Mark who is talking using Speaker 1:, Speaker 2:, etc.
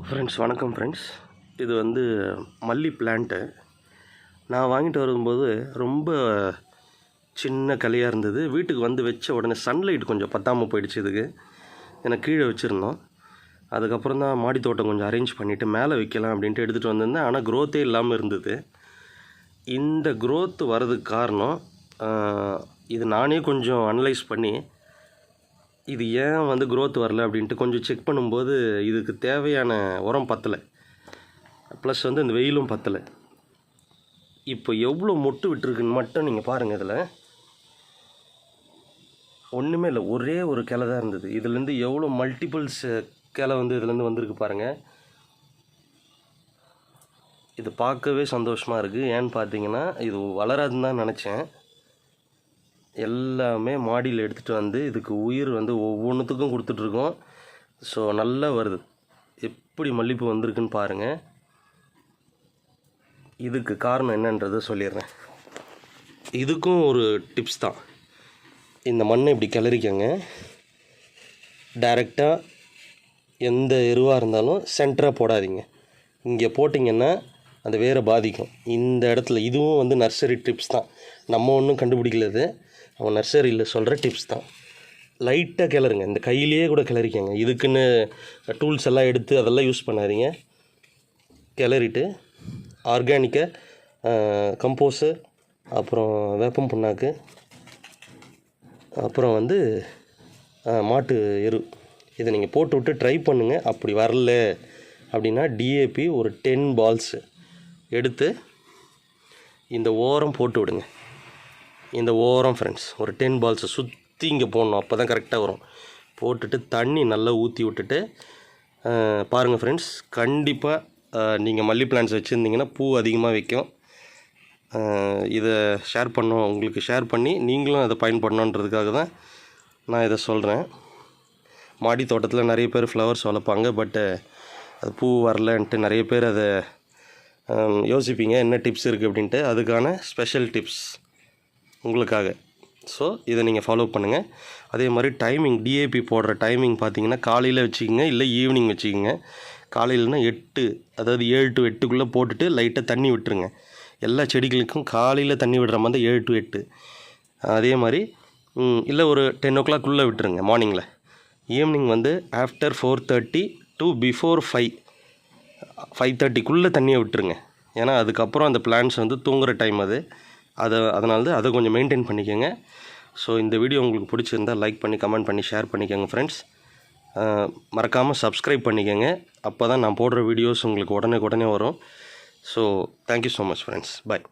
Speaker 1: Friends வணக்கம் friends. இது வந்து மல்லி பிளான்ட்டு. நான் வாங்கிட்டு வரும்போது ரொம்ப சின்ன கலையாக இருந்தது. வீட்டுக்கு வந்து வச்ச உடனே சன்லைட் கொஞ்சம் பத்தாமல் போயிடுச்சு. இதுக்கு எனக்கு கீழே வச்சுருந்தோம். அதுக்கப்புறம் தான் மாடி தோட்டம் கொஞ்சம் அரேஞ்ச் பண்ணிவிட்டு மேலே வைக்கலாம் அப்படின்ட்டு எடுத்துகிட்டு வந்திருந்தேன். ஆனால் க்ரோத்தே இல்லாமல் இருந்தது. இந்த க்ரோத் வர்றதுக்கு காரணம் இது நானே கொஞ்சம் அனலைஸ் பண்ணி இது ஏன் வந்து க்ரோத் வரல அப்படின்ட்டு கொஞ்சம் செக் பண்ணும்போது இதுக்கு தேவையான உரம் பத்தலை, ப்ளஸ் வந்து இந்த வெயிலும் பத்தலை. இப்போ எவ்வளோ மொட்டு விட்டுருக்குன்னு மட்டும் நீங்கள் பாருங்கள். இதில் ஒன்றுமே இல்லை, ஒரே ஒரு கிளை தான் இருந்தது. இதுலேருந்து எவ்வளோ மல்டிபிள்ஸ் கிளை வந்து இதுலேருந்து வந்திருக்கு பாருங்கள். இது பார்க்கவே சந்தோஷமாக இருக்குது. ஏன்னு பார்த்தீங்கன்னா இது வளராதுன்னு தான் நினச்சேன். எல்லாமே மாடியில் எடுத்துகிட்டு வந்து இதுக்கு உயிர் வந்து ஒவ்வொன்றுத்துக்கும் கொடுத்துட்ருக்கோம். ஸோ நல்லா வருது. எப்படி மல்லிகைப்பூ வந்திருக்குன்னு பாருங்கள். இதுக்கு காரணம் என்னன்றதை சொல்லிடுறேன். இதுக்கும் ஒரு டிப்ஸ் தான். இந்த மண்ணை இப்படி கிளறிக்கங்க. டைரெக்டாக எந்த எருவாக இருந்தாலும் சென்டராக போடாதீங்க. இங்கே போட்டிங்கன்னா அந்த வேரை பாதிக்கும். இந்த இடத்துல இதுவும் வந்து நர்சரி டிப்ஸ் தான், நம்ம ஒன்றும் கண்டுபிடிக்கலது. அவன் நர்சரியில் சொல்கிற டிப்ஸ் தான். லைட்டாக கிளறுங்க, இந்த கையிலேயே கூட கிளறிக்கங்க. இதுக்குன்னு டூல்ஸ் எல்லாம் எடுத்து அதெல்லாம் யூஸ் பண்ணாதீங்க. கிளறிட்டு ஆர்கானிக்காக கம்போஸு, அப்புறம் வேப்பம் புண்ணாக்கு, அப்புறம் வந்து மாட்டு எரு, இதை நீங்கள் போட்டு விட்டு ட்ரை பண்ணுங்கள். அப்படி வரல அப்படின்னா டிஏபி ஒரு 10 பால்ஸு எடுத்து இந்த ஓரம் போட்டு விடுங்க. இந்த ஓரம் ஃப்ரெண்ட்ஸ் ஒரு 10 பால்ஸை சுற்றி இங்கே போடணும். அப்போ தான் கரெக்டாக வரும். போட்டுட்டு தண்ணி நல்லா ஊற்றி விட்டுட்டு பாருங்கள் ஃப்ரெண்ட்ஸ். கண்டிப்பாக நீங்கள் மல்லி பிளான்ஸ் வச்சுருந்தீங்கன்னா பூ அதிகமாக வைக்கும். இதை ஷேர் பண்ணோம், உங்களுக்கு ஷேர் பண்ணி நீங்களும் அதை பயன்படணுன்றதுக்காக தான் நான் இதை சொல்கிறேன். மாடி தோட்டத்தில் நிறைய பேர் ஃப்ளவர்ஸ் வளர்ப்பாங்க. பட்டு அது பூ வரலன்ட்டு நிறைய பேர் அதை யோசிப்பீங்க என்ன டிப்ஸ் இருக்குது அப்படின்ட்டு. அதுக்கான ஸ்பெஷல் டிப்ஸ் உங்களுக்காக. ஸோ இதை நீங்கள் ஃபாலோ பண்ணுங்கள். அதே மாதிரி டைமிங், டிஏபி போடுற டைமிங் பார்த்தீங்கன்னா காலையில் வச்சுக்கோங்க, இல்லை ஈவினிங் வச்சுக்கோங்க. காலையில்னா 8, அதாவது 7 to 8க்குள்ளே போட்டுட்டு லைட்டாக தண்ணி விட்டுருங்க. எல்லா செடிகளுக்கும் காலையில் தண்ணி விடுற மாதிரி 7 to 8. அதே மாதிரி இல்லை ஒரு 10 o'clock விட்டுருங்க மார்னிங்கில். ஈவினிங் வந்து ஆஃப்டர் 4:30 to பிஃபோர் 5:30க்குள்ளே தண்ணியை விட்டுருங்க. ஏன்னா அதுக்கப்புறம் அந்த பிளான்ஸ் வந்து தூங்குகிற டைம் அதனால தான் அதை கொஞ்சம் மெயின்டைன் பண்ணிக்கோங்க. ஸோ இந்த வீடியோ உங்களுக்கு பிடிச்சிருந்தால் லைக் பண்ணி கமெண்ட் பண்ணி ஷேர் பண்ணிக்கோங்க ஃப்ரெண்ட்ஸ். மறக்காமல் சப்ஸ்கிரைப் பண்ணிக்கோங்க. அப்போ தான் நான் போடுற வீடியோஸ் உங்களுக்கு உடனே வரும். So thank you so much friends. பாய்.